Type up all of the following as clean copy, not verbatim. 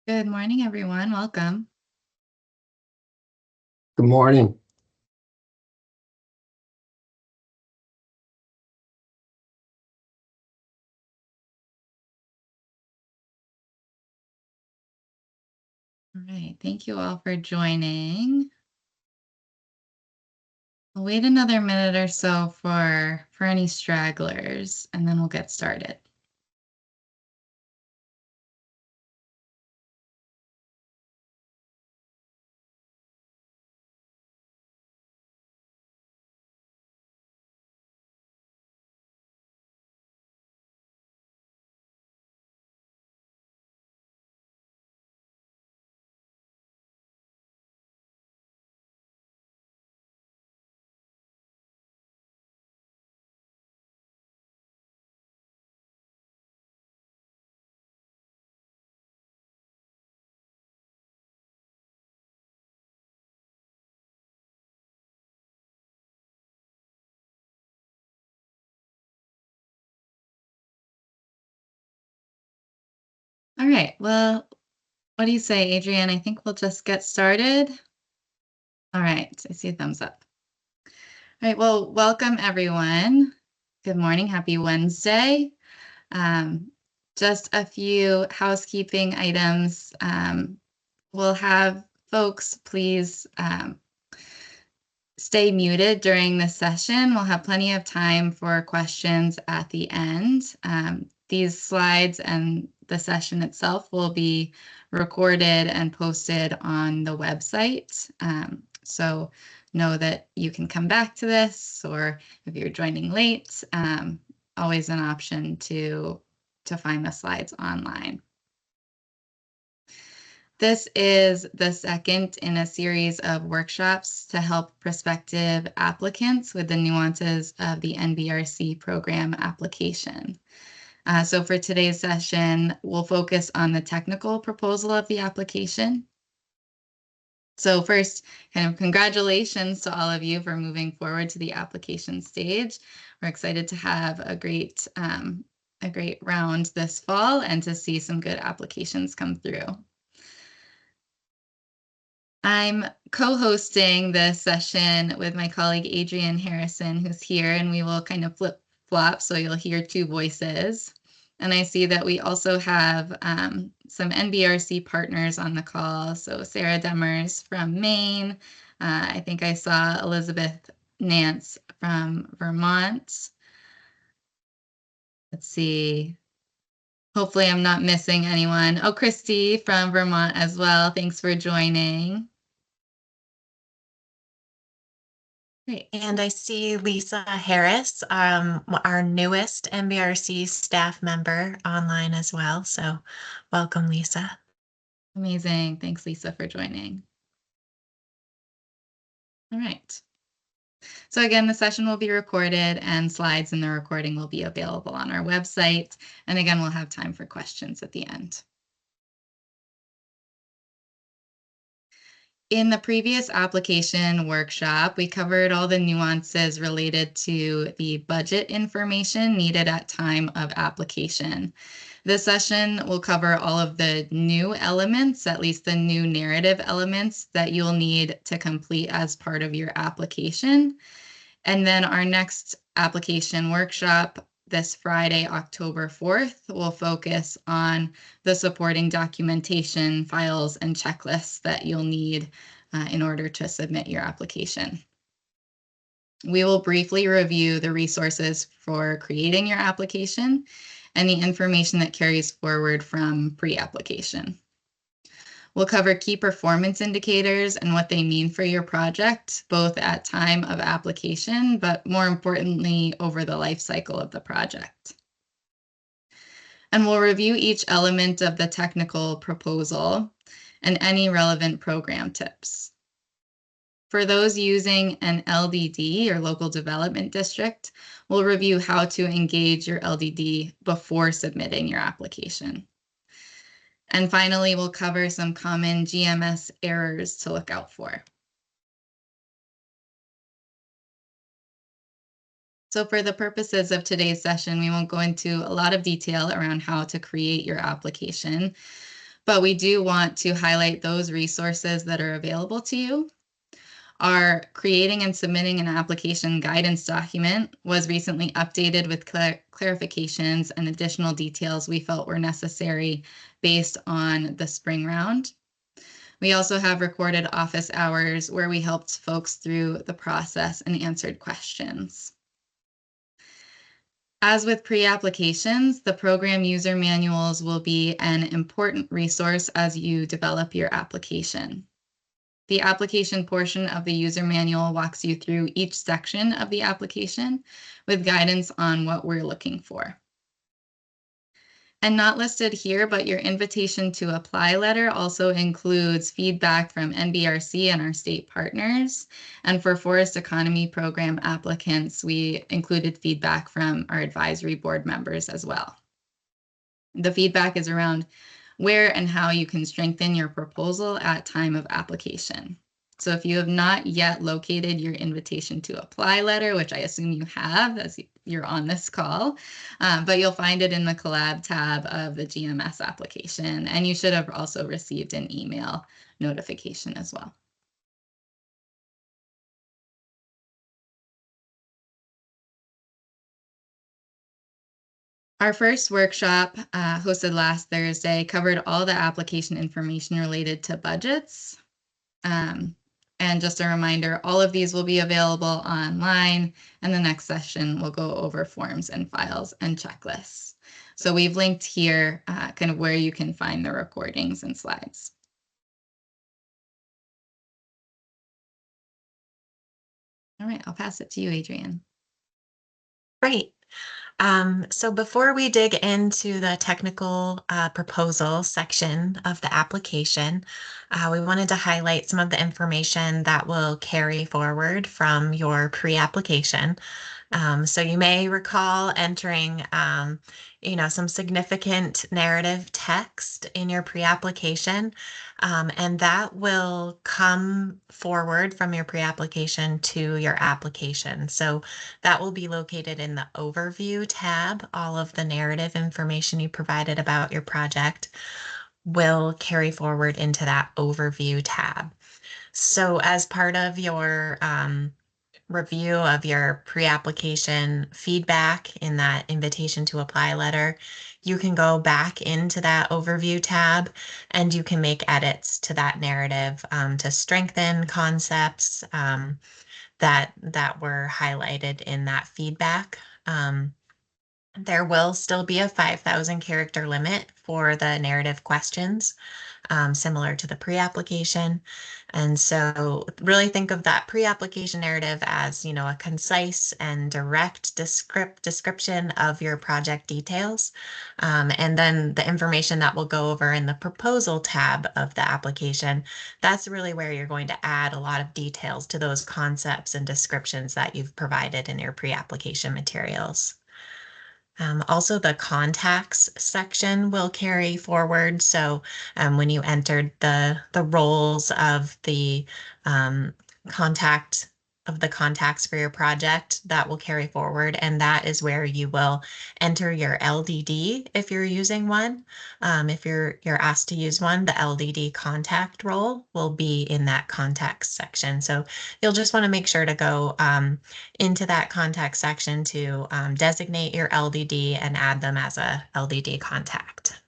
Good morning, everyone. Welcome. Good morning. All right. Thank you all for joining. We'll wait another minute or so for any stragglers, and then we'll get started. All right. Well, what do you say, Adrienne? I think we'll just get started. All right. I see a thumbs up. All right. Well, welcome, everyone. Good morning. Happy Wednesday. Just a few housekeeping items. We'll have folks please stay muted during the session. We'll have plenty of time for questions at the end. These slides and the session itself will be recorded and posted on the website. So know that you can come back to this, or if you're joining late, always an option to find the slides online. This is the second in a series of workshops to help prospective applicants with the nuances of the NBRC program application. So for today's session, we'll focus on the technical proposal of the application. So first, kind of congratulations to all of you for moving forward to the application stage. We're excited to have a great round this fall and to see some good applications come through. I'm co-hosting this session with my colleague Adrienne Harrison, who's here, and we will kind of flip-flop, so you'll hear two voices. And I see that we also have some NBRC partners on the call. So Sarah Demers from Maine. I think I saw Elizabeth Nance from Vermont. Let's see. Hopefully I'm not missing anyone. Oh, Christy from Vermont as well. Thanks for joining. Great. And I see Lisa Harris, our newest NBRC staff member, online as well. So welcome, Lisa. Amazing. Thanks, Lisa, for joining. All right. So again, the session will be recorded and slides in the recording will be available on our website. And again, we'll have time for questions at the end. In the previous application workshop, we covered all the nuances related to the budget information needed at time of application. This session will cover all of the new elements, at least the new narrative elements that you'll need to complete as part of your application. And then our next application workshop this Friday, October 4th, will focus on the supporting documentation, files, and checklists that you'll need in order to submit your application. We will briefly review the resources for creating your application and the information that carries forward from pre-application. We'll cover key performance indicators and what they mean for your project, both at time of application, but more importantly, over the life cycle of the project. And we'll review each element of the technical proposal and any relevant program tips. For those using an LDD or local development district, we'll review how to engage your LDD before submitting your application. And finally, we'll cover some common GMS errors to look out for. So for the purposes of today's session, we won't go into a lot of detail around how to create your application, but we do want to highlight those resources that are available to you. Our creating and submitting an application guidance document was recently updated with clarifications and additional details we felt were necessary based on the spring round. We also have recorded office hours where we helped folks through the process and answered questions. As with pre-applications, the program user manuals will be an important resource as you develop your application. The application portion of the user manual walks you through each section of the application with guidance on what we're looking for. And not listed here, but your invitation to apply letter also includes feedback from NBRC and our state partners. And for Forest Economy Program applicants, we included feedback from our advisory board members as well. The feedback is around where and how you can strengthen your proposal at time of application. So if you have not yet located your invitation to apply letter, which I assume you have as you're on this call, but you'll find it in the collab tab of the GMS application, and you should have also received an email notification as well. Our first workshop, hosted last Thursday, covered all the application information related to budgets. And just a reminder, all of these will be available online, and the next session will go over forms and files and checklists. So we've linked here kind of where you can find the recordings and slides. All right, I'll pass it to you, Adrienne. Great. So before we dig into the technical proposal section of the application, we wanted to highlight some of the information that will carry forward from your pre-application. So you may recall entering, some significant narrative text in your pre-application, and that will come forward from your pre-application to your application. So that will be located in the overview tab. All of the narrative information you provided about your project will carry forward into that overview tab. So as part of your review of your pre-application feedback in that invitation to apply letter, you can go back into that overview tab and you can make edits to that narrative to strengthen concepts that were highlighted in that feedback. There will still be a 5,000 character limit for the narrative questions, similar to the pre-application. And so really think of that pre-application narrative as, a concise and direct description of your project details. And then the information that will go over in the proposal tab of the application, that's really where you're going to add a lot of details to those concepts and descriptions that you've provided in your pre-application materials. Also, the contacts section will carry forward. So when you entered the roles of the contacts for your project, that will carry forward. And that is where you will enter your LDD if you're using one. If you're asked to use one, the LDD contact role will be in that contacts section. So you'll just want to make sure to go into that contact section to designate your LDD and add them as a LDD contact.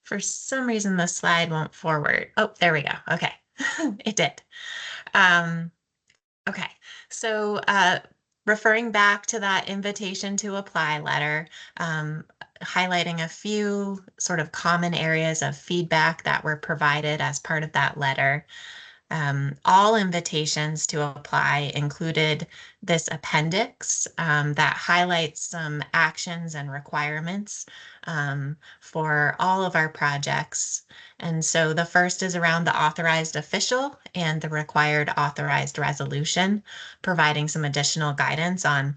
For some reason, the slide won't forward. Oh, there we go. Okay, it did. Okay, so referring back to that invitation to apply letter, highlighting a few sort of common areas of feedback that were provided as part of that letter. All invitations to apply included this appendix that highlights some actions and requirements for all of our projects. And so the first is around the authorized official and the required authorized resolution, providing some additional guidance on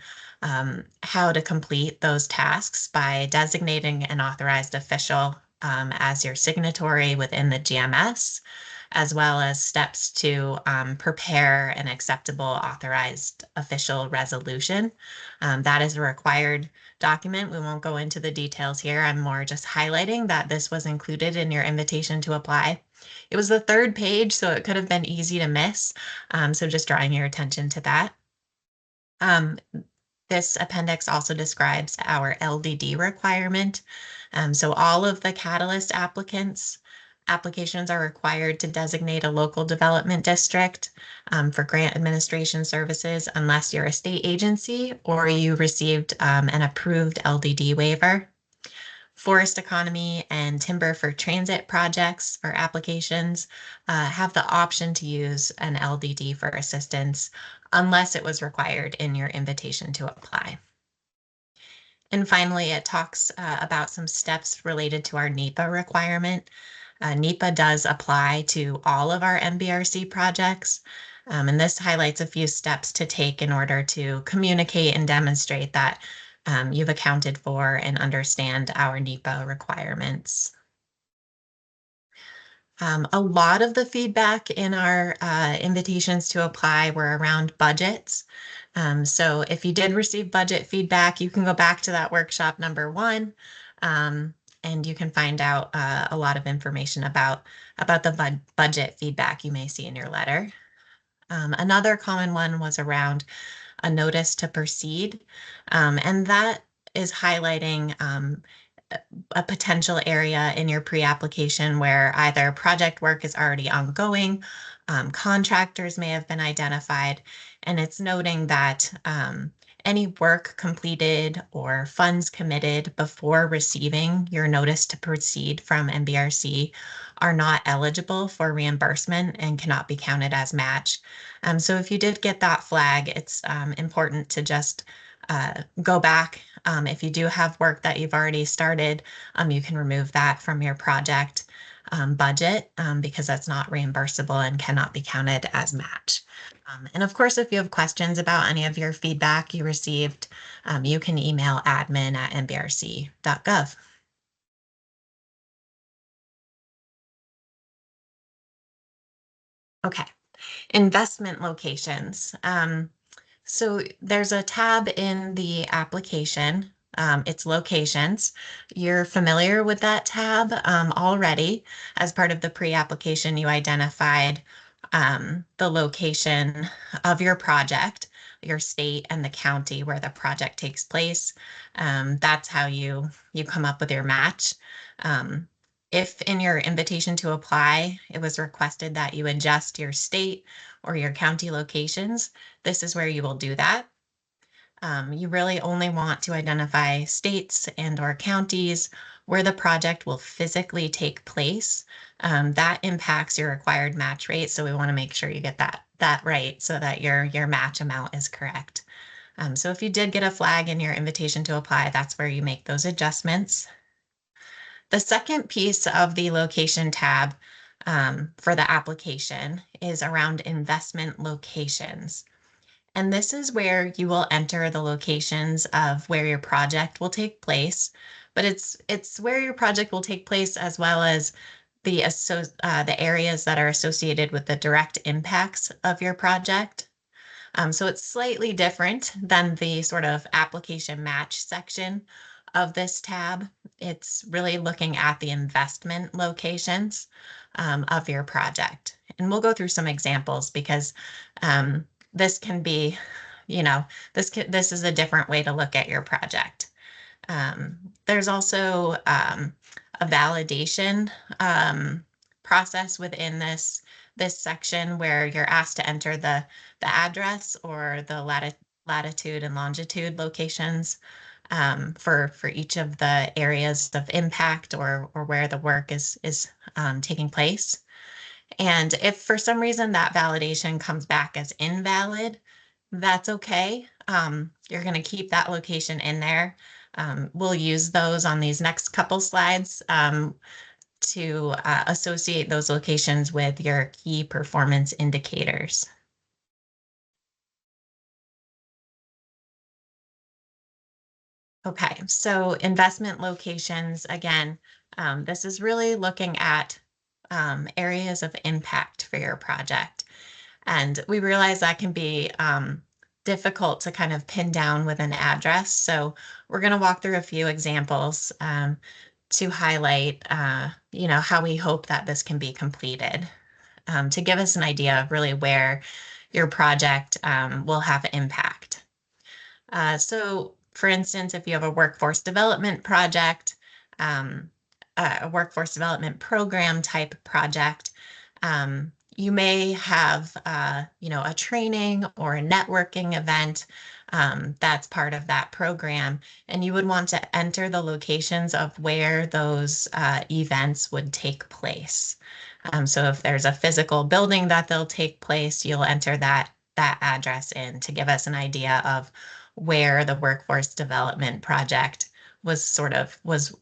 how to complete those tasks by designating an authorized official as your signatory within the GMS. as well as steps to prepare an acceptable authorized official resolution. That is a required document. We won't go into the details here. I'm more just highlighting that this was included in your invitation to apply. It was the third page, so it could have been easy to miss. So just drawing your attention to that. Um, this appendix also describes our LDD requirement. So all of the Catalyst applications are required to designate a local development district for grant administration services unless you're a state agency or you received an approved LDD waiver. Forest economy and timber for transit projects or applications have the option to use an LDD for assistance unless it was required in your invitation to apply. And finally, it talks about some steps related to our NEPA requirement. NEPA does apply to all of our NBRC projects, and this highlights a few steps to take in order to communicate and demonstrate that you've accounted for and understand our NEPA requirements. A lot of the feedback in our invitations to apply were around budgets. So if you did receive budget feedback, you can go back to that workshop number 1, and you can find out a lot of information about the budget feedback you may see in your letter. Another common one was around a notice to proceed, and that is highlighting a potential area in your pre-application where either project work is already ongoing, contractors may have been identified, and it's noting that any work completed or funds committed before receiving your notice to proceed from NBRC are not eligible for reimbursement and cannot be counted as match. So if you did get that flag, it's important to just go back. If you do have work that you've already started, you can remove that from your project budget because that's not reimbursable and cannot be counted as match. And of course, if you have questions about any of your feedback you received, you can email admin@nbrc.gov. Okay, investment locations. So there's a tab in the application. It's locations. You're familiar with that tab already. As part of the pre-application, you identified the location of your project, your state, and the county where the project takes place. That's how you come up with your match. If in your invitation to apply, it was requested that you adjust your state or your county locations, this is where you will do that. You really only want to identify states and or counties where the project will physically take place. That impacts your required match rate, so we want to make sure you get that right so that your match amount is correct. So if you did get a flag in your invitation to apply, that's where you make those adjustments. The second piece of the location tab for the application is around investment locations. And this is where you will enter the locations of where your project will take place, but it's where your project will take place as well as the areas that are associated with the direct impacts of your project. So it's slightly different than the sort of application match section of this tab. It's really looking at the investment locations of your project. And we'll go through some examples because this can be, this is a different way to look at your project. There's also a validation process within this section where you're asked to enter the address or the latitude and longitude locations for each of the areas of impact or where the work is taking place. And if for some reason that validation comes back as invalid, that's okay. You're going to keep that location in there. We'll use those on these next couple slides to associate those locations with your key performance indicators. Okay, so investment locations, again, this is really looking at areas of impact for your project. And we realize that can be difficult to kind of pin down with an address. So we're going to walk through a few examples to highlight, how we hope that this can be completed, to give us an idea of really where your project will have impact. So for instance, if you have a workforce development project, um, a workforce development program type project, you may have, a training or a networking event that's part of that program, and you would want to enter the locations of where those events would take place. So if there's a physical building that they'll take place, you'll enter that address in to give us an idea of where the workforce development project was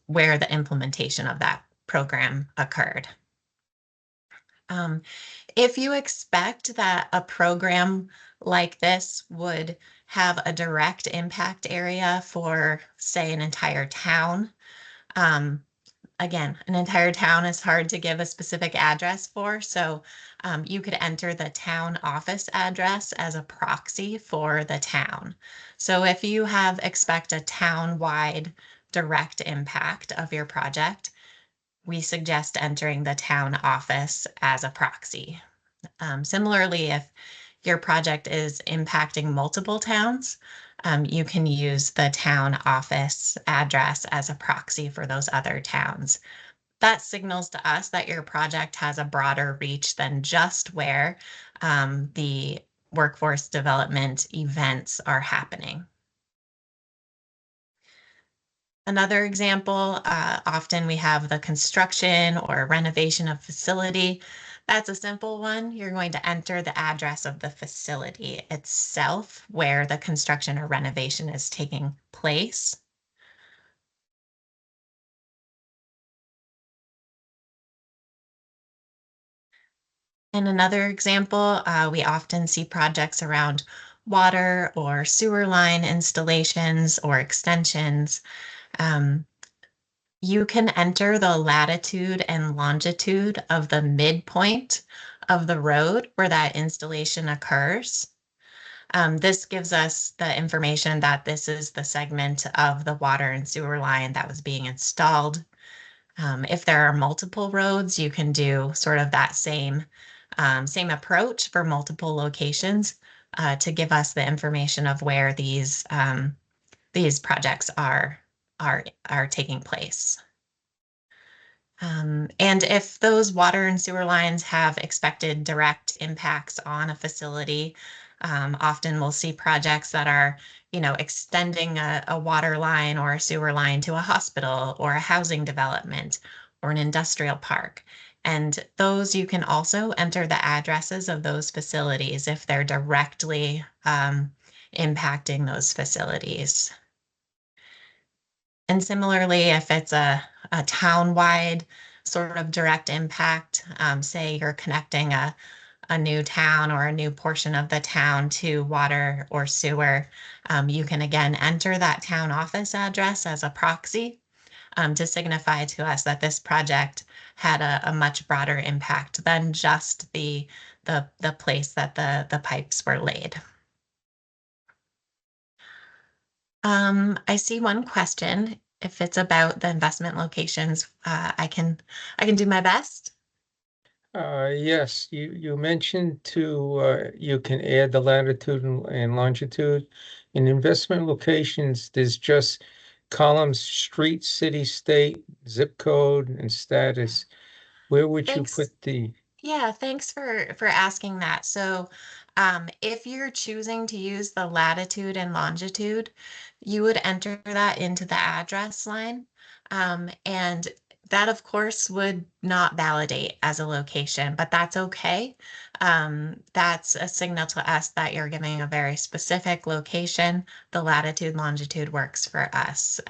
where the implementation of that program occurred. If you expect that a program like this would have a direct impact area for, say, an entire town, um, again, an entire town is hard to give a specific address for, so you could enter the town office address as a proxy for the town. So if you expect a town-wide direct impact of your project, we suggest entering the town office as a proxy. Similarly, if your project is impacting multiple towns, you can use the town office address as a proxy for those other towns. That signals to us that your project has a broader reach than just where the workforce development events are happening. Another example, often we have the construction or renovation of facility. That's a simple one. You're going to enter the address of the facility itself where the construction or renovation is taking place. In another example, we often see projects around water or sewer line installations or extensions. Um, you can enter the latitude and longitude of the midpoint of the road where that installation occurs. This gives us the information that this is the segment of the water and sewer line that was being installed. If there are multiple roads, you can do sort of that same approach for multiple locations to give us the information of where these projects are taking place. And if those water and sewer lines have expected direct impacts on a facility, often we'll see projects that are, extending a water line or a sewer line to a hospital or a housing development or an industrial park. And those you can also enter the addresses of those facilities if they're directly impacting those facilities. And similarly, if it's a town-wide sort of direct impact, say you're connecting a new town or a new portion of the town to water or sewer, you can again enter that town office address as a proxy to signify to us that this project had a much broader impact than just the place that the pipes were laid. I see one question. If it's about the investment locations, I can do my best. Yes, you mentioned you can add the latitude and longitude. In investment locations, there's just columns, street, city, state, zip code, and status. Where would you Thanks. put the? Yeah, thanks for asking that. So, if you're choosing to use the latitude and longitude, you would enter that into the address line. And that, of course, would not validate as a location, but that's okay. That's a signal to us that you're giving a very specific location. The latitude, longitude works for us.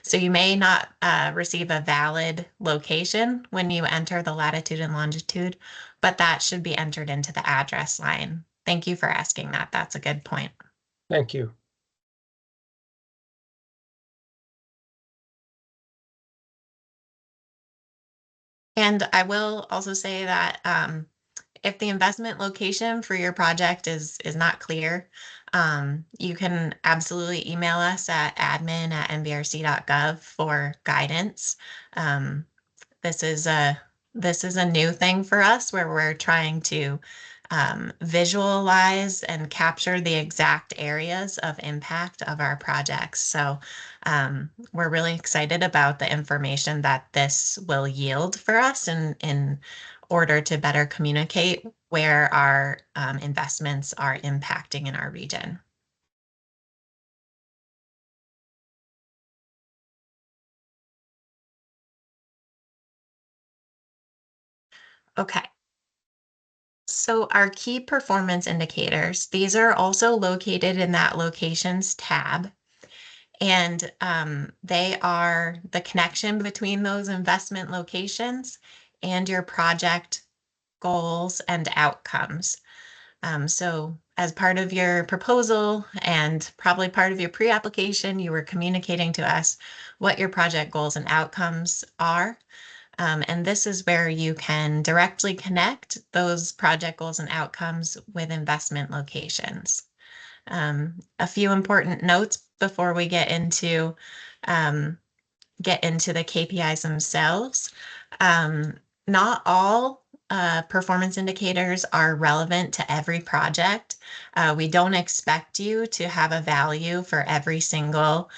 So you may not receive a valid location when you enter the latitude and longitude, but that should be entered into the address line. Thank you for asking that. That's a good point. Thank you. And I will also say that if the investment location for your project is not clear, you can absolutely email us at admin@nbrc.gov for guidance. Um, this is a new thing for us where we're trying to visualize and capture the exact areas of impact of our projects. So we're really excited about the information that this will yield for us in order to better communicate where our investments are impacting in our region. Okay. So our key performance indicators, these are also located in that locations tab. And they are the connection between those investment locations and your project goals and outcomes. So as part of your proposal and probably part of your pre-application, you were communicating to us what your project goals and outcomes are. And this is where you can directly connect those project goals and outcomes with investment locations. A few important notes before we um, get into the KPIs themselves. Not all performance indicators are relevant to every project. We don't expect you to have a value for every single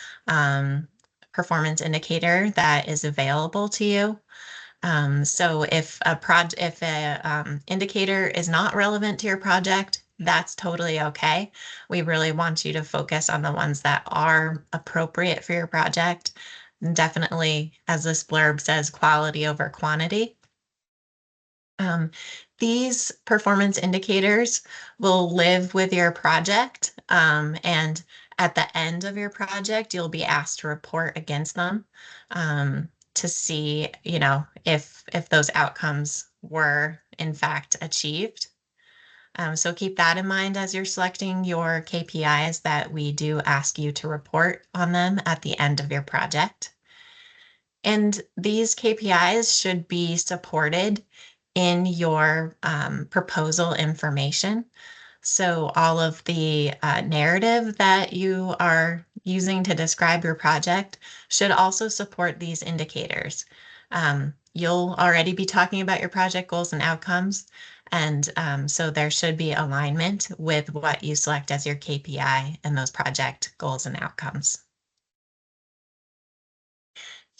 performance indicator that is available to you. So if a indicator is not relevant to your project, that's totally okay. We really want you to focus on the ones that are appropriate for your project. Definitely, as this blurb says, quality over quantity. These performance indicators will live with your project, and at the end of your project, you'll be asked to report against them to see, if those outcomes were in fact achieved. So keep that in mind as you're selecting your KPIs, that we do ask you to report on them at the end of your project. And these KPIs should be supported in your proposal information. So all of the narrative that you are using to describe your project should also support these indicators. You'll already be talking about your project goals and outcomes, and so there should be alignment with what you select as your KPI and those project goals and outcomes.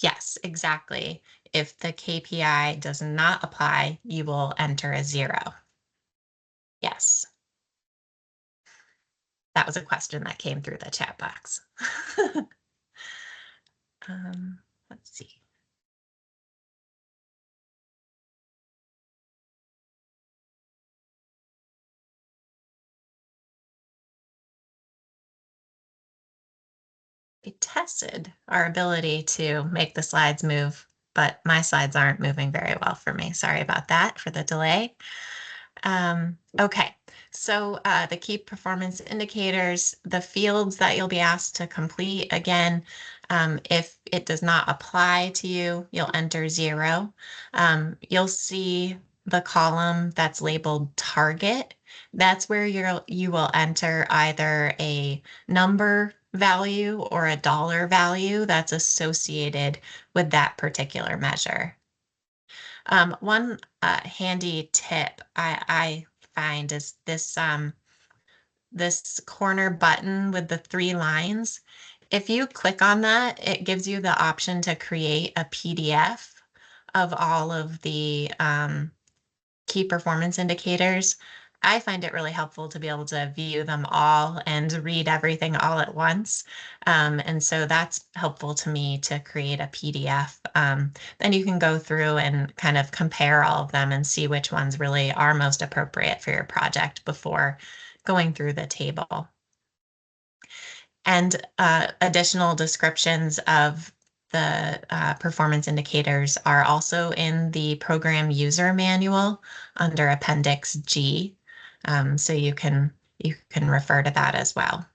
Yes, exactly. If the KPI does not apply, you will enter a 0. Yes. That was a question that came through the chat box. Let's see. We tested our ability to make the slides move, but my slides aren't moving very well for me. Sorry about that for the delay. Okay, so the key performance indicators, the fields that you'll be asked to complete, again, if it does not apply to you, you'll enter 0. You'll see the column that's labeled target. That's where you will enter either a number value or a dollar value that's associated with that particular measure. One handy tip I find is this corner button with the 3 lines. If you click on that, it gives you the option to create a PDF of all of the key performance indicators. I find it really helpful to be able to view them all and read everything all at once. And so that's helpful to me to create a PDF. Then you can go through and kind of compare all of them and see which ones really are most appropriate for your project before going through the table. And additional descriptions of the performance indicators are also in the program user manual under Appendix G. So you can refer to that as well.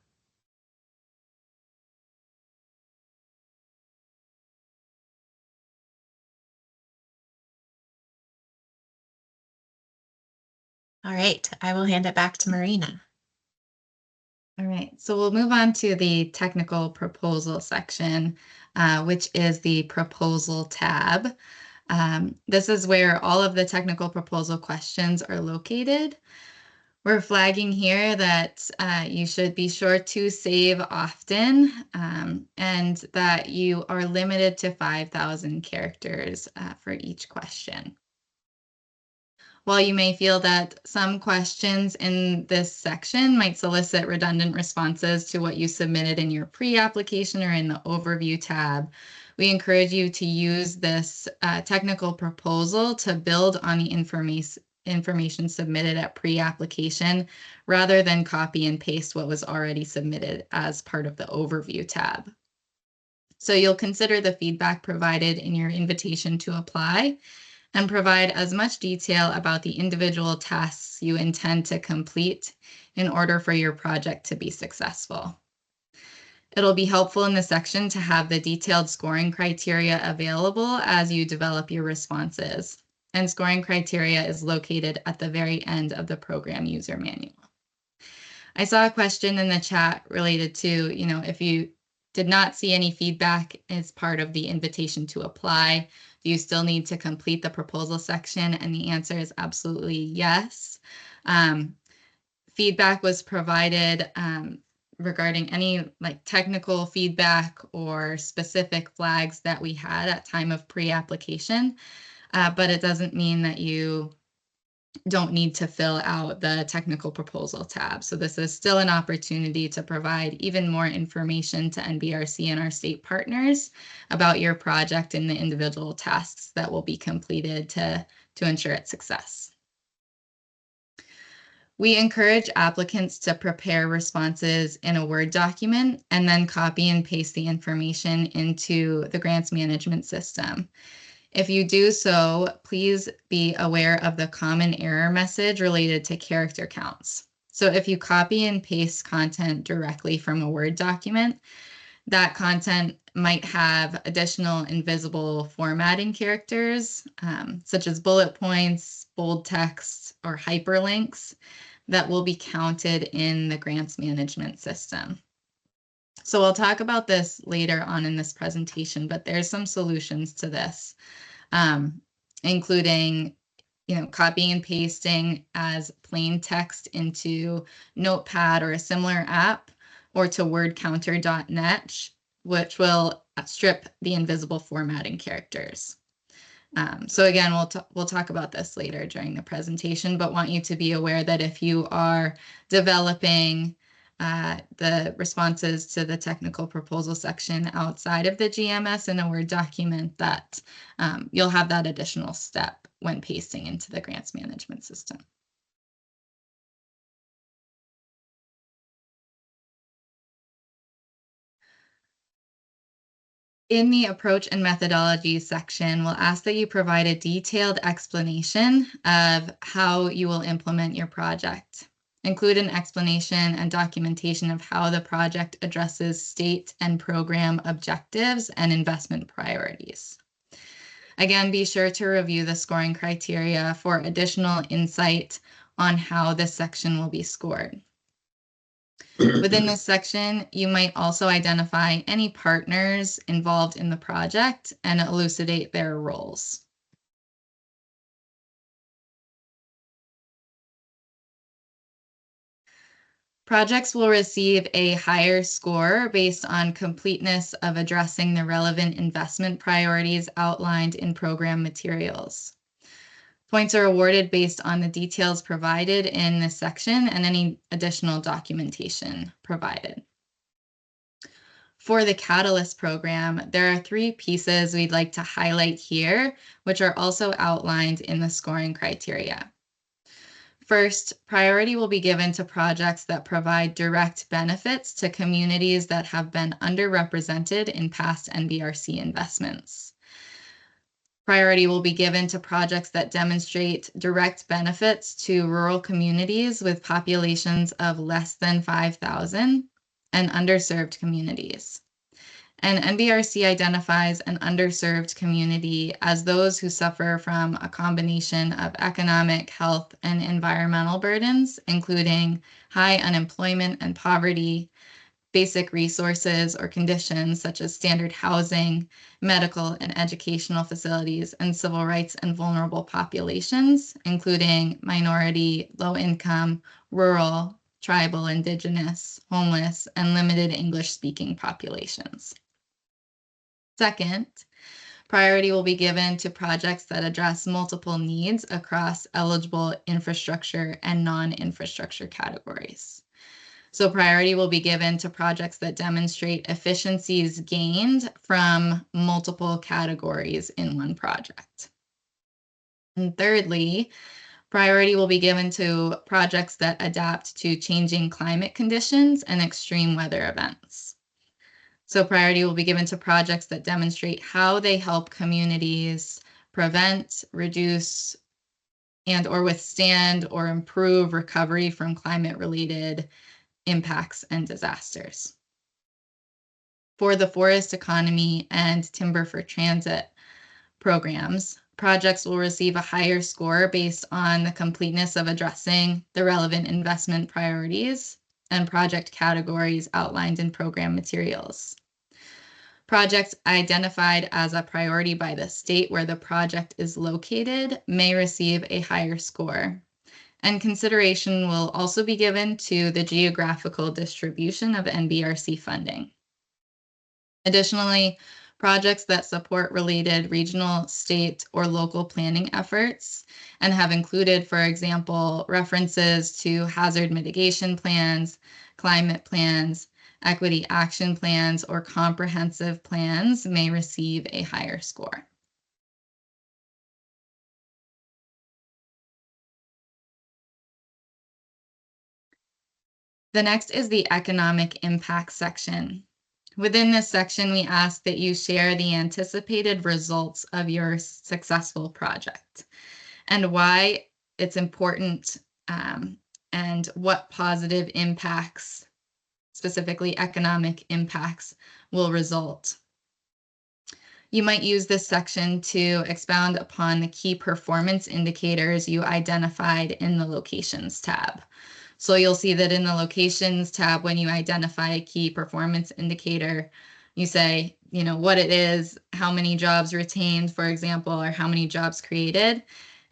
All right, I will hand it back to Marina. All right, so we'll move on to the technical proposal section, which is the proposal tab. This is where all of the technical proposal questions are located. We're flagging here that you should be sure to save often and that you are limited to 5,000 characters for each question. While you may feel that some questions in this section might solicit redundant responses to what you submitted in your pre-application or in the overview tab, we encourage you to use this technical proposal to build on the information submitted at pre-application rather than copy and paste what was already submitted as part of the overview tab. So you'll consider the feedback provided in your invitation to apply and provide as much detail about the individual tasks you intend to complete in order for your project to be successful. It'll be helpful in this section to have the detailed scoring criteria available as you develop your responses. And scoring criteria is located at the very end of the program user manual. I saw a question in the chat related to, if you did not see any feedback as part of the invitation to apply, do you still need to complete the proposal section? And the answer is absolutely yes. Feedback was provided regarding any technical feedback or specific flags that we had at time of pre-application, but it doesn't mean that you don't need to fill out the technical proposal tab. So this is still an opportunity to provide even more information to NBRC and our state partners about your project and the individual tasks that will be completed to ensure its success. We encourage applicants to prepare responses in a Word document and then copy and paste the information into the grants management system. If you do so, please be aware of the common error message related to character counts. So if you copy and paste content directly from a Word document, that content might have additional invisible formatting characters, such as bullet points, bold text, or hyperlinks that will be counted in the grants management system. So I'll talk about this later on in this presentation, but there's some solutions to this, including copying and pasting as plain text into Notepad or a similar app, or to wordcounter.net, which will strip the invisible formatting characters. So again, we'll talk about this later during the presentation, but want you to be aware that if you are developing the responses to the technical proposal section outside of the GMS in a Word document, that you'll have that additional step when pasting into the grants management system. In the approach and methodology section, we'll ask that you provide a detailed explanation of how you will implement your project. Include an explanation and documentation of how the project addresses state and program objectives and investment priorities. Again, be sure to review the scoring criteria for additional insight on how this section will be scored. Within this section, you might also identify any partners involved in the project and elucidate their roles. Projects will receive a higher score based on completeness of addressing the relevant investment priorities outlined in program materials. Points are awarded based on the details provided in this section and any additional documentation provided. For the Catalyst program, there are 3 pieces we'd like to highlight here, which are also outlined in the scoring criteria. First, priority will be given to projects that provide direct benefits to communities that have been underrepresented in past NBRC investments. Priority will be given to projects that demonstrate direct benefits to rural communities with populations of less than 5,000 and underserved communities. And NBRC identifies an underserved community as those who suffer from a combination of economic, health, and environmental burdens, including high unemployment and poverty, basic resources or conditions such as standard housing, medical and educational facilities, and civil rights and vulnerable populations, including minority, low-income, rural, tribal, indigenous, homeless, and limited English-speaking populations. Second, priority will be given to projects that address multiple needs across eligible infrastructure and non-infrastructure categories. So priority will be given to projects that demonstrate efficiencies gained from multiple categories in one project. And thirdly, priority will be given to projects that adapt to changing climate conditions and extreme weather events. So priority will be given to projects that demonstrate how they help communities prevent, reduce, and or withstand or improve recovery from climate-related impacts and disasters. For the forest economy and timber for transit programs, projects will receive a higher score based on the completeness of addressing the relevant investment priorities and project categories outlined in program materials. Projects identified as a priority by the state where the project is located may receive a higher score. And consideration will also be given to the geographical distribution of NBRC funding. Additionally, projects that support related regional, state, or local planning efforts and have included, for example, references to hazard mitigation plans, climate plans, equity action plans, or comprehensive plans may receive a higher score. The next is the economic impact section. Within this section, we ask that you share the anticipated results of your successful project and why it's important and what positive impacts, specifically economic impacts, will result. You might use this section to expound upon the key performance indicators you identified in the Locations tab. So you'll see that in the Locations tab, when you identify a key performance indicator, you say, what it is, how many jobs retained, for example, or how many jobs created.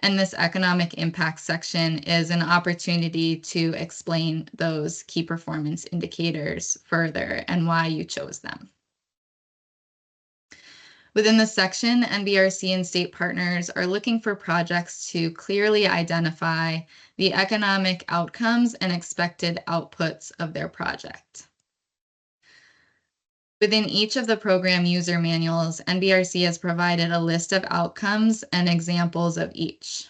And this economic impact section is an opportunity to explain those key performance indicators further and why you chose them. Within this section, NBRC and state partners are looking for projects to clearly identify the economic outcomes and expected outputs of their project. Within each of the program user manuals, NBRC has provided a list of outcomes and examples of each.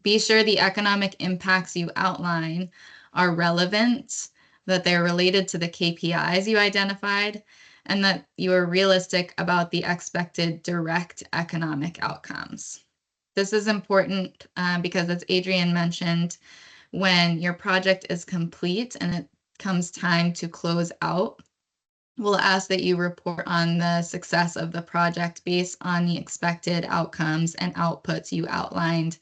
Be sure the economic impacts you outline are relevant, that they're related to the KPIs you identified, and that you are realistic about the expected direct economic outcomes. This is important because, as Adrienne mentioned, when your project is complete and it comes time to close out, we'll ask that you report on the success of the project based on the expected outcomes and outputs you outlined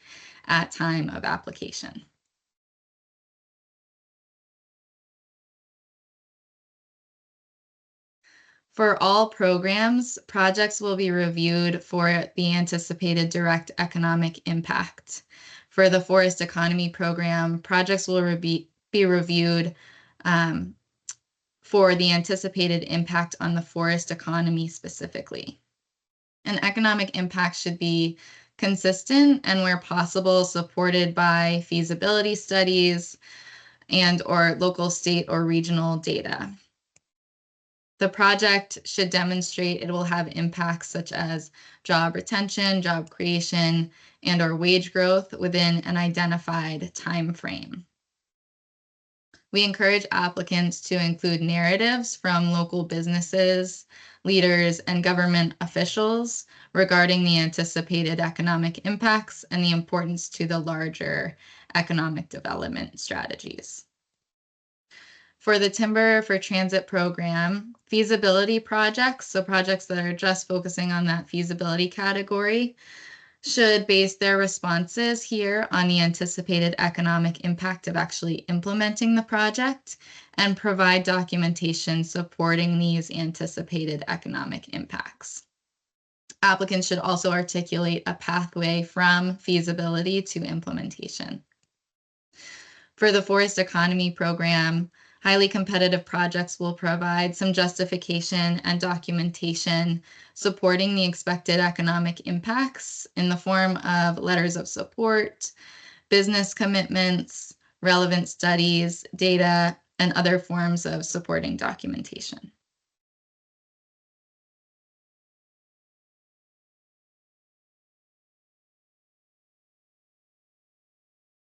at time of application. For all programs, projects will be reviewed for the anticipated direct economic impact. For the Forest Economy Program, projects will be reviewed for the anticipated impact on the forest economy specifically. An economic impact should be consistent and, where possible, supported by feasibility studies and or local, state, or regional data. The project should demonstrate it will have impacts such as job retention, job creation, and or wage growth within an identified time frame. We encourage applicants to include narratives from local businesses, leaders, and government officials regarding the anticipated economic impacts and the importance to the larger economic development strategies. For the Timber for Transit program, feasibility projects, so projects that are just focusing on that feasibility category, should base their responses here on the anticipated economic impact of actually implementing the project and provide documentation supporting these anticipated economic impacts. Applicants should also articulate a pathway from feasibility to implementation. For the Forest Economy program, highly competitive projects will provide some justification and documentation supporting the expected economic impacts in the form of letters of support, business commitments, relevant studies, data, and other forms of supporting documentation.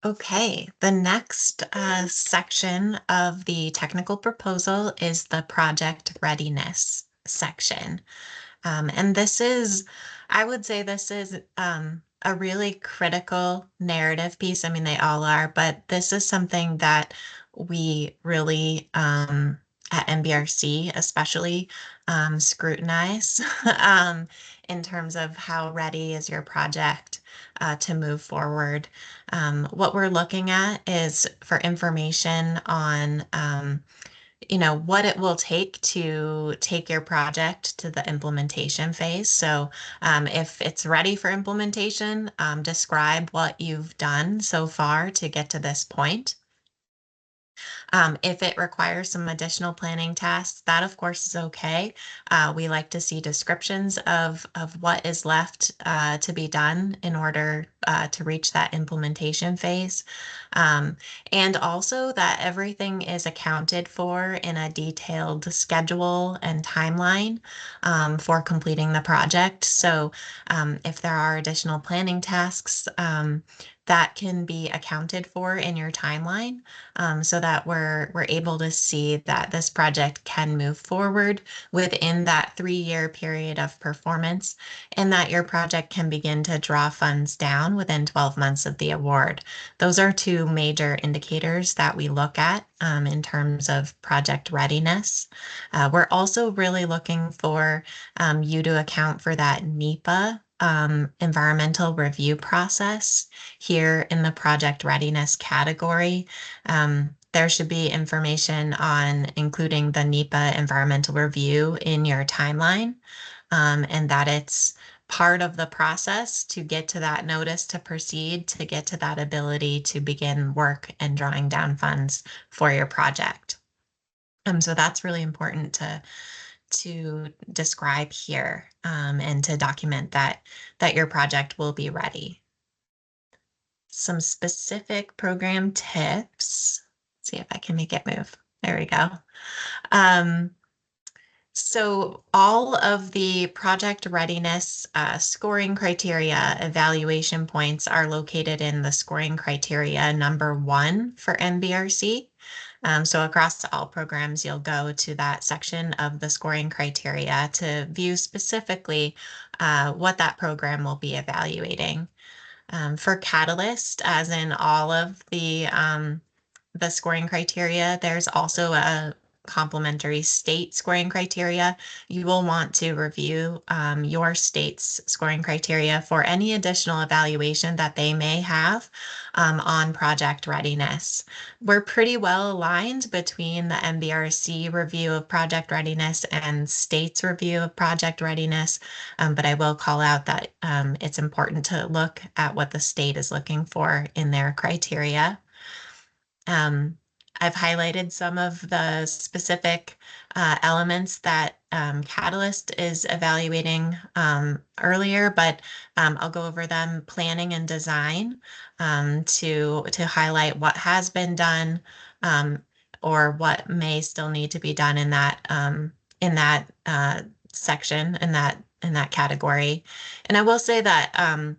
Okay, the next section of the technical proposal is the project readiness section. And this is, I would say this is a really critical narrative piece. I mean, they all are, but this is something that we really, at NBRC especially, scrutinize in terms of how ready is your project to move forward. What we're looking at is for information on what it will take to take your project to the implementation phase. So if it's ready for implementation, describe what you've done so far to get to this point. If it requires some additional planning tasks, that of course is okay. We like to see descriptions of what is left to be done in order to reach that implementation phase. And also that everything is accounted for in a detailed schedule and timeline for completing the project. So if there are additional planning tasks, that can be accounted for in your timeline so that we're able to see that this project can move forward within that 3-year period of performance and that your project can begin to draw funds down within 12 months of the award. Those are two major indicators that we look at in terms of project readiness. We're also really looking for you to account for that NEPA environmental review process here in the project readiness category. There should be information on including the NEPA environmental review in your timeline and that it's part of the process to get to that notice to proceed, to get to that ability to begin work and drawing down funds for your project. So that's really important to describe here and to document that your project will be ready. Some specific program tips. Let's see if I can make it move. There we go. So all of the project readiness scoring criteria evaluation points are located in the scoring criteria number 1 for NBRC. So across all programs, you'll go to that section of the scoring criteria to view specifically what that program will be evaluating. For Catalyst, as in all of the scoring criteria, there's also a complementary state scoring criteria. You will want to review your state's scoring criteria for any additional evaluation that they may have on project readiness. We're pretty well aligned between the NBRC review of project readiness and state's review of project readiness, but I will call out that it's important to look at what the state is looking for in their criteria. I've highlighted some of the specific elements that Catalyst is evaluating earlier, but I'll go over them planning and design to highlight what has been done or what may still need to be done in that section, in that category. And I will say that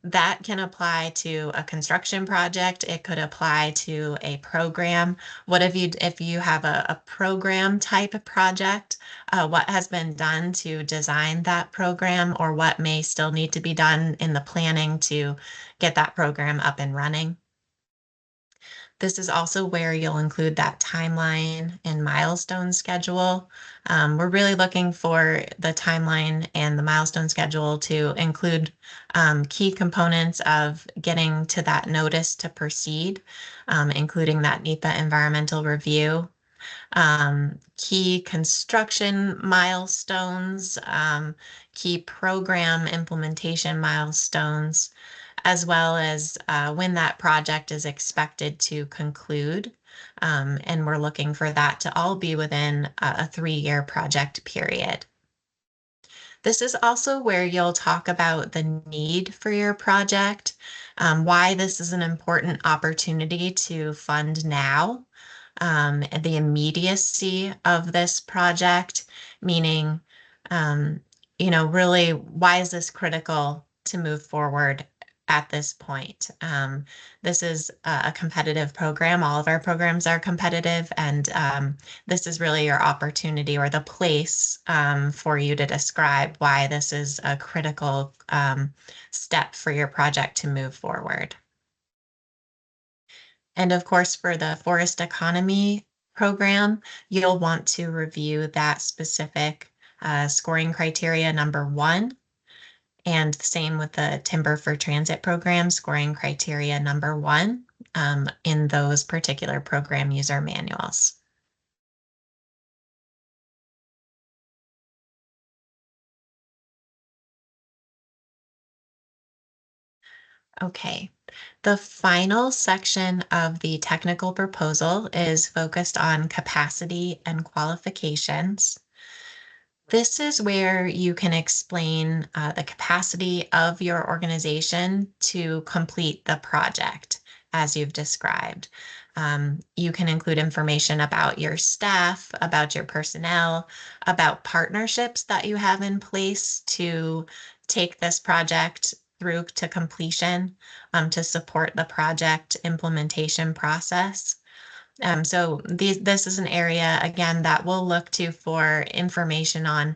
that can apply to a construction project. It could apply to a program. If you have a program type of project, what has been done to design that program or what may still need to be done in the planning to get that program up and running. This is also where you'll include that timeline and milestone schedule. We're really looking for the timeline and the milestone schedule to include key components of getting to that notice to proceed, including that NEPA environmental review, key construction milestones, key program implementation milestones, as well as when that project is expected to conclude. And we're looking for that to all be within a 3-year project period. This is also where you'll talk about the need for your project, why this is an important opportunity to fund now, the immediacy of this project, meaning, really, why is this critical to move forward at this point? This is a competitive program. All of our programs are competitive, and this is really your opportunity or the place for you to describe why this is a critical step for your project to move forward. And of course, for the forest economy program, you'll want to review that specific scoring criteria number 1. And same with the timber for transit program, scoring criteria number 1 in those particular program user manuals. Okay, the final section of the technical proposal is focused on capacity and qualifications. This is where you can explain the capacity of your organization to complete the project, as you've described. You can include information about your staff, about your personnel, about partnerships that you have in place to take this project through to completion, to support the project implementation process. So this is an area, again, that we'll look to for information on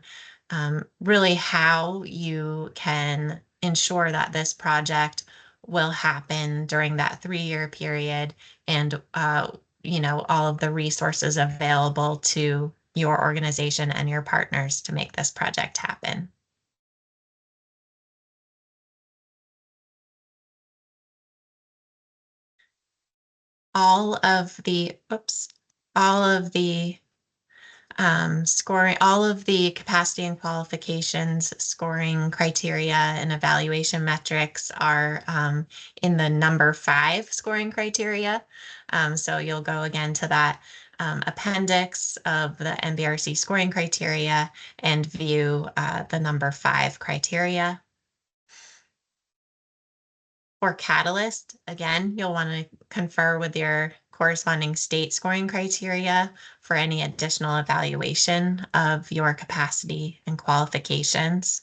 really how you can ensure that this project will happen during that 3-year period, and all of the resources available to your organization and your partners to make this project happen. All of the scoring, all of the capacity and qualifications scoring criteria and evaluation metrics are in the number 5 scoring criteria. So you'll go again to that appendix of the NBRC scoring criteria and view the number 5 criteria. For Catalyst, again, you'll want to confer with your corresponding state scoring criteria for any additional evaluation of your capacity and qualifications.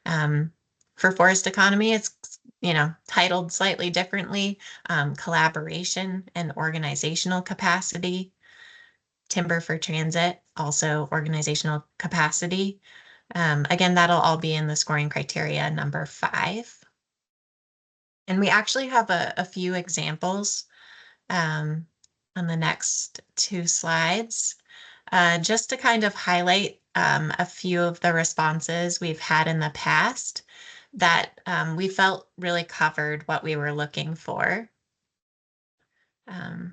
For forest economy, it's titled slightly differently, collaboration and organizational capacity. Timber for transit, also organizational capacity. Again, that'll all be in the scoring criteria number 5. And we actually have a few examples on the next 2 slides, just to kind of highlight a few of the responses we've had in the past that we felt really covered what we were looking for. My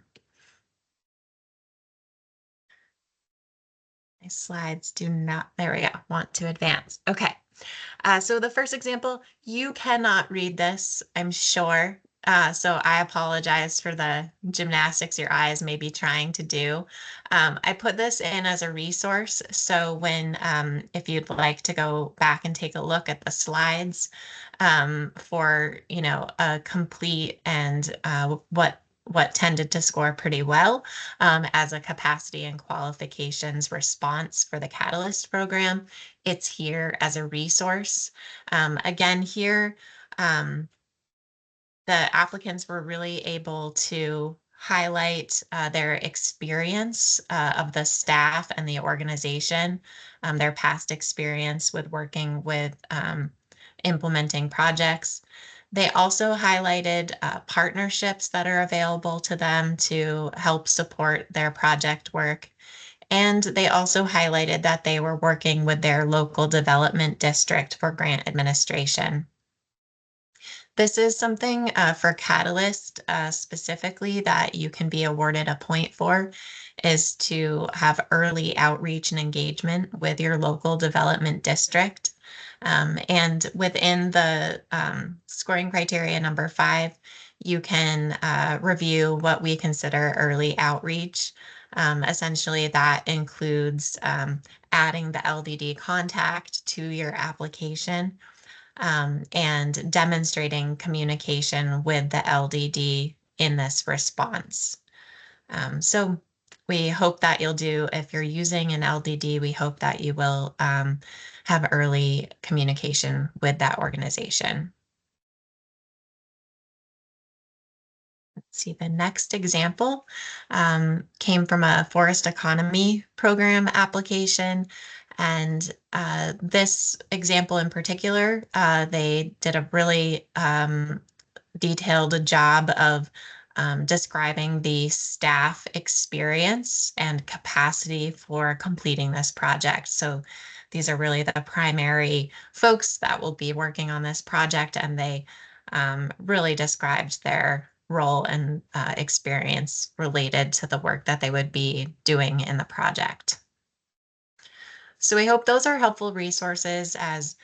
slides do not, there we go, want to advance. Okay. So the first example, you cannot read this, I'm sure. So I apologize for the gymnastics your eyes may be trying to do. I put this in as a resource. So if you'd like to go back and take a look at the slides for, a complete and what tended to score pretty well as a capacity and qualifications response for the Catalyst program. It's here as a resource. Again, here, the applicants were really able to highlight their experience of the staff and the organization, their past experience with working with implementing projects. They also highlighted partnerships that are available to them to help support their project work. And they also highlighted that they were working with their local development district for grant administration. This is something for Catalyst specifically that you can be awarded a point for, is to have early outreach and engagement with your local development district. And within the scoring criteria number 5, you can review what we consider early outreach. Essentially, that includes adding the LDD contact to your application, and demonstrating communication with the LDD in this response. So we hope that you'll do, if you're using an LDD, we hope that you will have early communication with that organization. Let's see, the next example came from a forest economy program application. And this example in particular, they did a really detailed job of describing the staff experience and capacity for completing this project. So these are really the primary folks that will be working on this project, and they really described their role and experience related to the work that they would be doing in the project. So we hope those are helpful resources as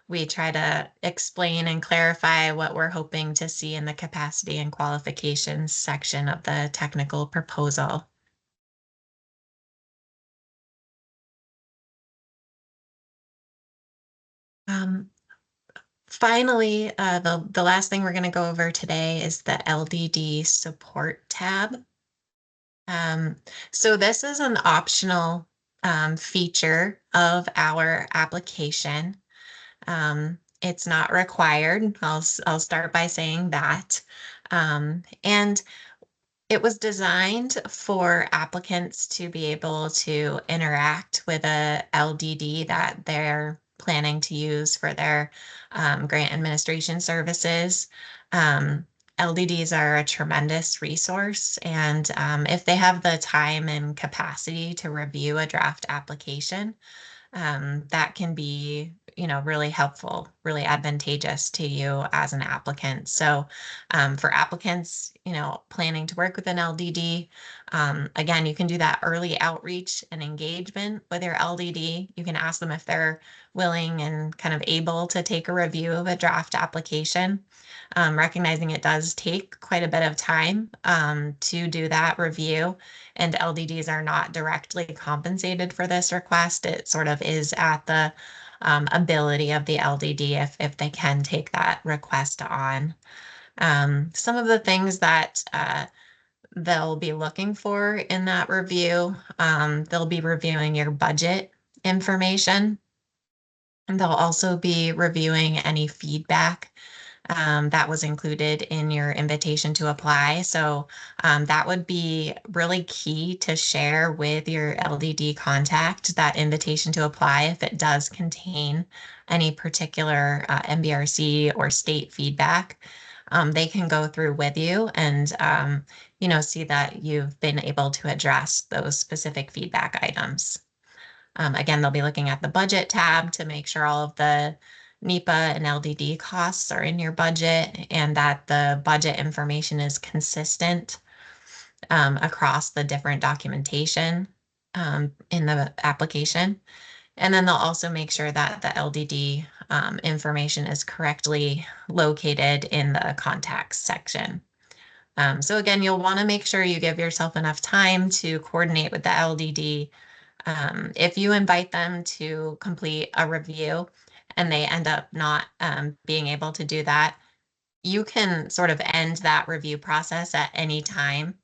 we try to explain and clarify what we're hoping to see in the capacity and qualifications section of the technical proposal. Finally, the last thing we're going to go over today is the LDD support tab. So this is an optional feature of our application. It's not required. I'll start by saying that. And it was designed for applicants to be able to interact with a LDD that they're planning to use for their grant administration services. LDDs are a tremendous resource, and if they have the time and capacity to review a draft application, that can be, really helpful, really advantageous to you as an applicant. So for applicants, planning to work with an LDD, again, you can do that early outreach and engagement with your LDD. You can ask them if they're willing and kind of able to take a review of a draft application. Recognizing it does take quite a bit of time to do that review, and LDDs are not directly compensated for this request. It sort of is at the ability of the LDD if they can take that request on. Some of the things that they'll be looking for in that review, they'll be reviewing your budget information, and they'll also be reviewing any feedback that was included in your invitation to apply. So that would be really key to share with your LDD contact, that invitation to apply, if it does contain any particular NBRC or state feedback. They can go through with you and see that you've been able to address those specific feedback items. Again, they'll be looking at the budget tab to make sure all of the NEPA and LDD costs are in your budget, and that the budget information is consistent across the different documentation in the application. And then they'll also make sure that the LDD information is correctly located in the contacts section. So again, you'll want to make sure you give yourself enough time to coordinate with the LDD. If you invite them to complete a review and they end up not being able to do that, you can sort of end that review process at any time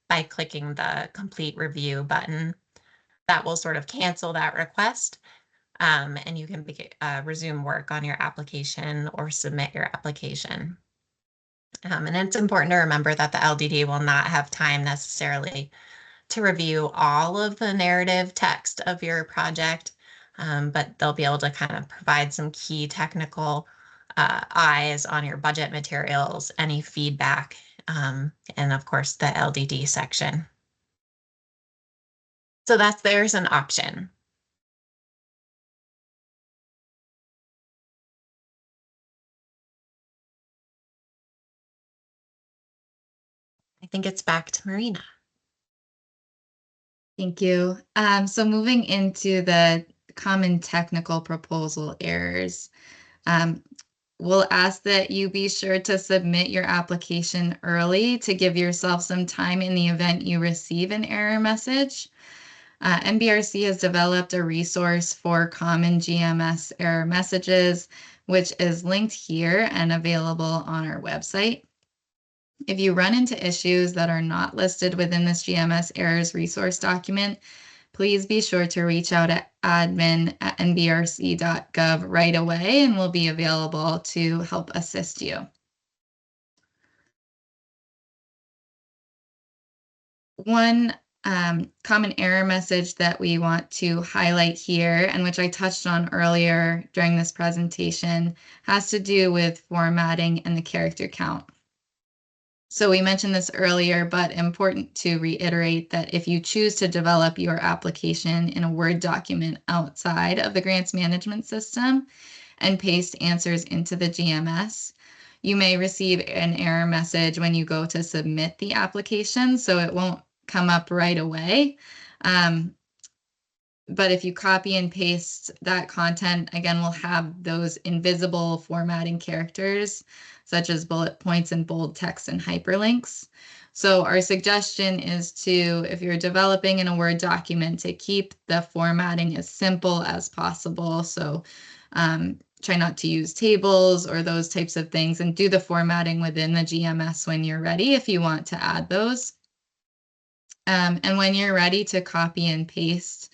by clicking the complete review button. That will sort of cancel that request, and you can resume work on your application or submit your application. And it's important to remember that the LDD will not have time necessarily to review all of the narrative text of your project, but they'll be able to kind of provide some key technical eyes on your budget materials, any feedback, and of course the LDD section. So there's an option. I think it's back to Marina. Thank you. So moving into the common technical proposal errors, we'll ask that you be sure to submit your application early to give yourself some time in the event you receive an error message. NBRC has developed a resource for common GMS error messages, which is linked here and available on our website. If you run into issues that are not listed within this GMS errors resource document, please be sure to reach out at admin@nbrc.gov right away, and we'll be available to help assist you. One common error message that we want to highlight here, and which I touched on earlier during this presentation, has to do with formatting and the character count. So we mentioned this earlier, but important to reiterate that if you choose to develop your application in a Word document outside of the grants management system and paste answers into the GMS, you may receive an error message when you go to submit the application, so it won't come up right away. But if you copy and paste that content, again, we'll have those invisible formatting characters, such as bullet points and bold text and hyperlinks. So our suggestion is to, if you're developing in a Word document, to keep the formatting as simple as possible. So try not to use tables or those types of things, and do the formatting within the GMS when you're ready if you want to add those. And when you're ready to copy and paste,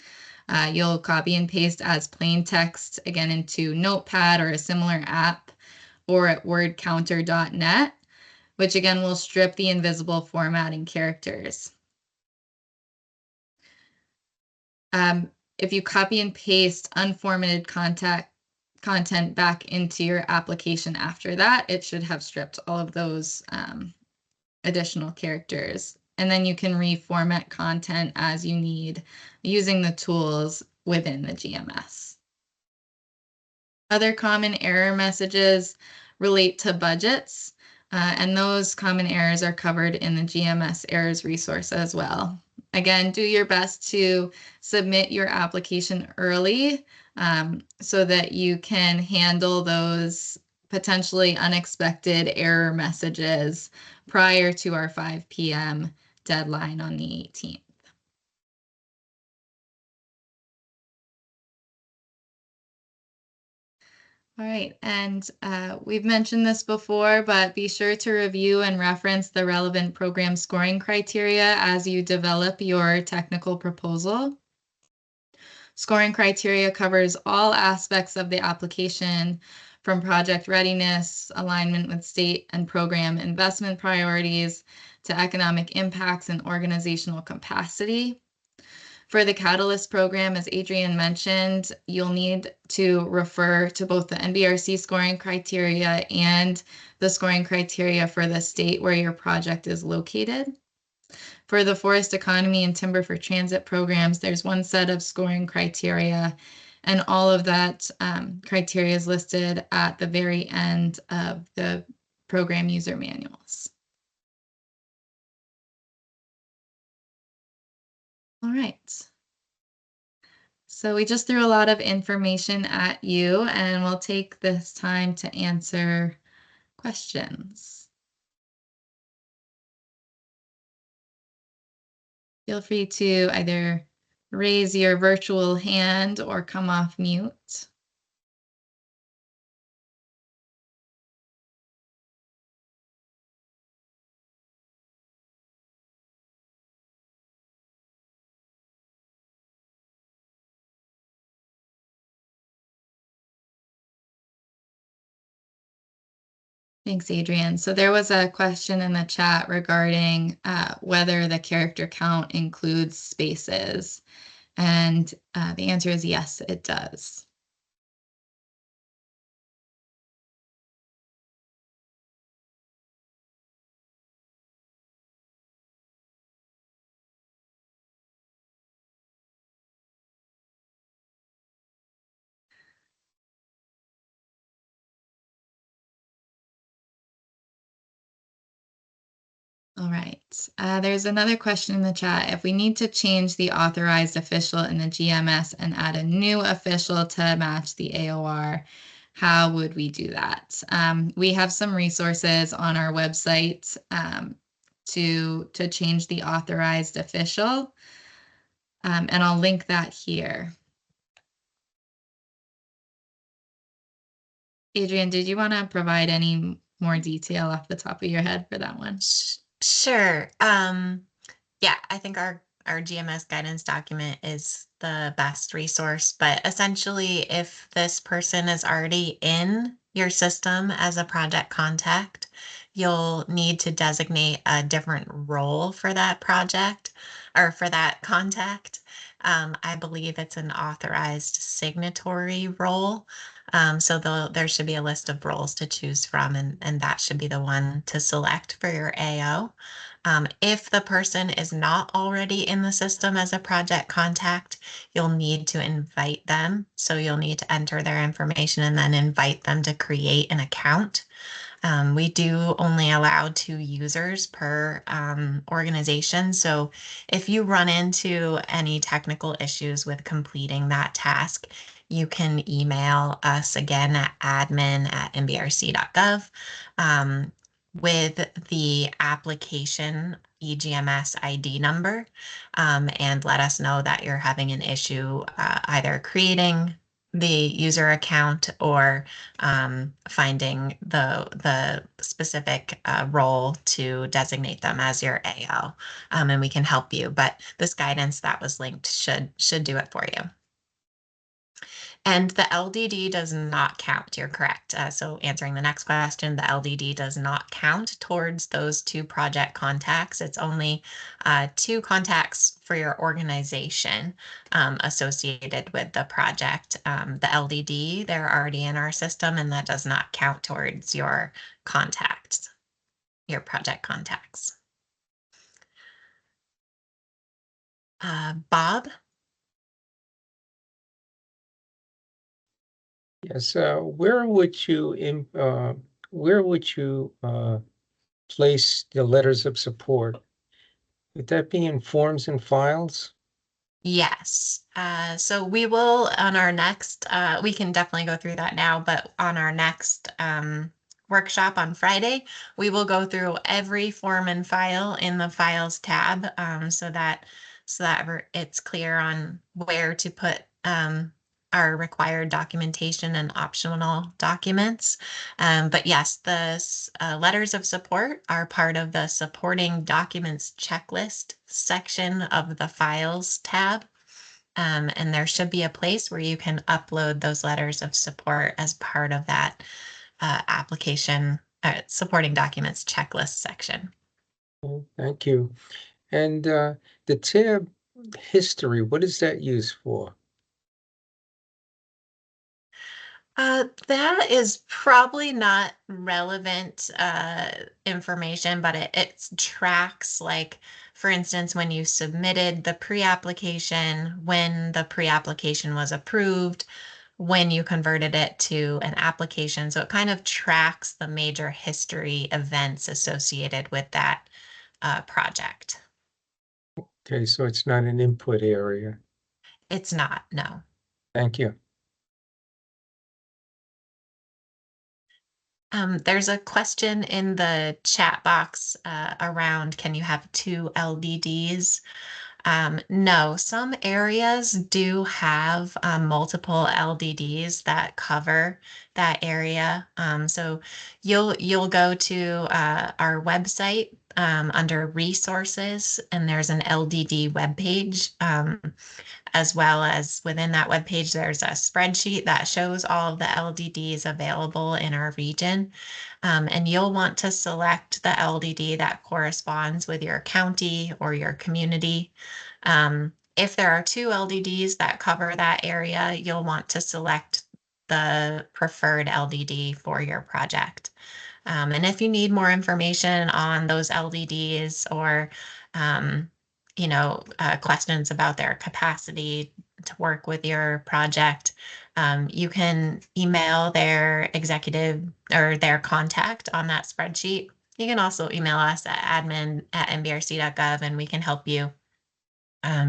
you'll copy and paste as plain text, again, into Notepad or a similar app, or at wordcounter.net, which again will strip the invisible formatting characters. If you copy and paste unformatted content back into your application after that, it should have stripped all of those additional characters. And then you can reformat content as you need using the tools within the GMS. Other common error messages relate to budgets, and those common errors are covered in the GMS errors resource as well. Again, do your best to submit your application early so that you can handle those potentially unexpected error messages prior to our 5 p.m. deadline on the 18th. All right, and we've mentioned this before, but be sure to review and reference the relevant program scoring criteria as you develop your technical proposal. Scoring criteria covers all aspects of the application, from project readiness, alignment with state and program investment priorities, to economic impacts and organizational capacity. For the Catalyst program, as Adrienne mentioned, you'll need to refer to both the NBRC scoring criteria and the scoring criteria for the state where your project is located. For the Forest Economy and Timber for Transit programs, there's one set of scoring criteria, and all of that criteria is listed at the very end of the program user manuals. All right. So we just threw a lot of information at you, and we'll take this time to answer questions. Feel free to either raise your virtual hand or come off mute. Thanks, Adrienne. So there was a question in the chat regarding whether the character count includes spaces. And the answer is yes, it does. All right. There's another question in the chat. If we need to change the authorized official in the GMS and add a new official to match the AOR, how would we do that? We have some resources on our website to change the authorized official, and I'll link that here. Adrian, did you want to provide any more detail off the top of your head for that one? Sure. Yeah, I think our GMS guidance document is the best resource, but essentially if this person is already in your system as a project contact, you'll need to designate a different role for that project or for that contact. I believe it's an authorized signatory role. So there should be a list of roles to choose from, and that should be the one to select for your AO. If the person is not already in the system as a project contact, you'll need to invite them. So you'll need to enter their information and then invite them to create an account. We do only allow 2 users per organization. So if you run into any technical issues with completing that task, you can email us again at admin@nbrc.gov with the application EGMS ID number, and let us know that you're having an issue either creating the user account or finding the specific role to designate them as your AO, and we can help you. But this guidance that was linked should do it for you. And the LDD does not count. You're correct. So answering the next question, the LDD does not count towards those 2 project contacts. It's only 2 contacts for your organization associated with the project. The LDD, they're already in our system, and that does not count towards your contacts, your project contacts. Bob? Yes, where would you place the letters of support? Would that be in forms and files? Yes. So we will on our next, we can definitely go through that now, but on our next workshop on Friday, we will go through every form and file in the Files tab, so that it's clear on where to put our required documentation and optional documents. But yes, the letters of support are part of the supporting documents checklist section of the Files tab. And there should be a place where you can upload those letters of support as part of that application supporting documents checklist section. Thank you. And the tab history, what is that used for? That is probably not relevant information, but it tracks, like, for instance, when you submitted the pre-application, when the pre-application was approved, when you converted it to an application. So it kind of tracks the major history events associated with that project. Okay, so it's not an input area. It's not, no. Thank you. There's a question in the chat box around, can you have 2 LDDs? No, some areas do have multiple LDDs that cover that area. So you'll go to our website under resources, and there's an LDD webpage. As well as within that webpage, there's a spreadsheet that shows all of the LDDs available in our region. And you'll want to select the LDD that corresponds with your county or your community. If there are 2 LDDs that cover that area, you'll want to select the preferred LDD for your project. And if you need more information on those LDDs or questions about their capacity to work with your project, you can email their executive or their contact on that spreadsheet. You can also email us at admin@nbrc.gov and we can help you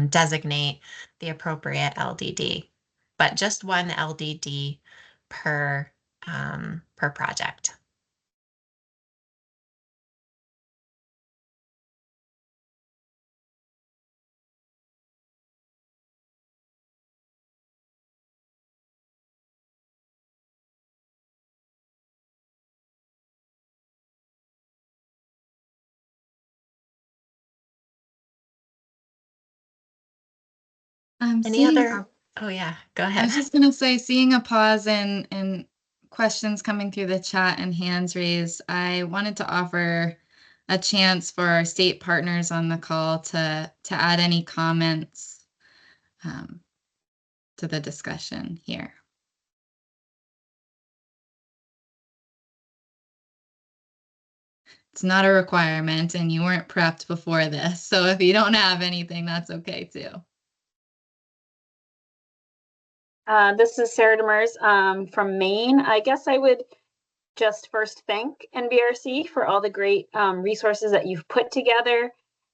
designate the appropriate LDD, but just one LDD per project. Any other? Oh yeah, go I ahead. was just going to say, seeing a pause and questions coming through the chat and hands raised, I wanted to offer a chance for our state partners on the call to add any comments to the discussion here. It's not a requirement, and you weren't prepped before this, so if you don't have anything, that's okay too. This is Sarah Demers from Maine. I guess I would just first thank NBRC for all the great resources that you've put together,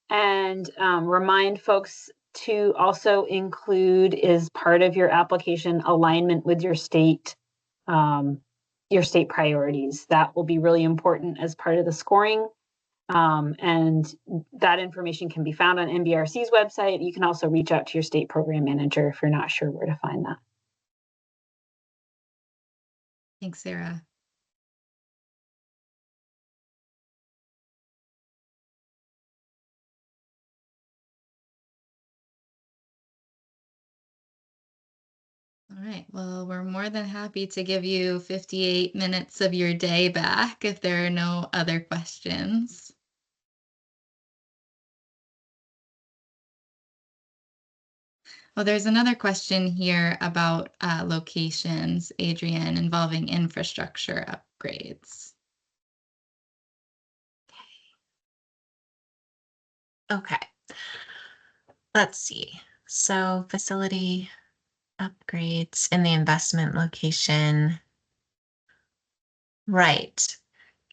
and remind folks to also include, as part of your application, alignment with your state priorities. That will be really important as part of the scoring. And that information can be found on NBRC's website. You can also reach out to your state program manager if you're not sure where to find that. Thanks, Sarah. All right, well, we're more than happy to give you 58 minutes of your day back if there are no other questions. Well, there's another question here about locations, Adrienne, involving infrastructure upgrades. Okay. Let's see. So facility upgrades in the investment location. Right.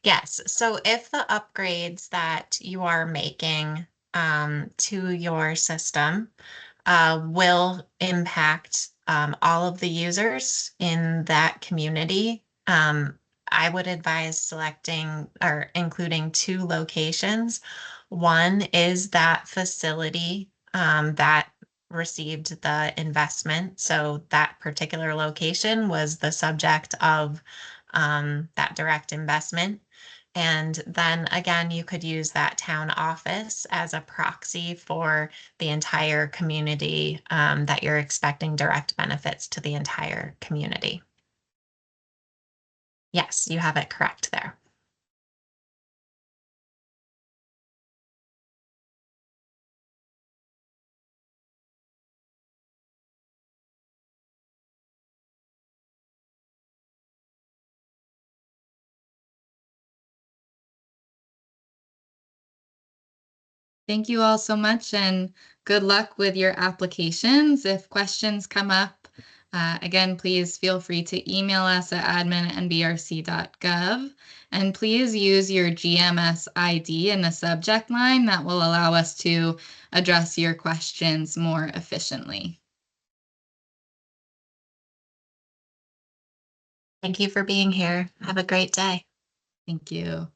Yes. So if the upgrades that you are making to your system will impact all of the users in that community, I would advise selecting or including two locations. One is that facility that received the investment. So that particular location was the subject of that direct investment. And then again, you could use that town office as a proxy for the entire community that you're expecting direct benefits to the entire community. Yes, you have it correct there. Thank you all so much, and good luck with your applications. If questions come up, again, please feel free to email us at admin@nbrc.gov, and please use your GMS ID in the subject line. That will allow us to address your questions more efficiently. Thank you for being here. Have a great day. Thank you.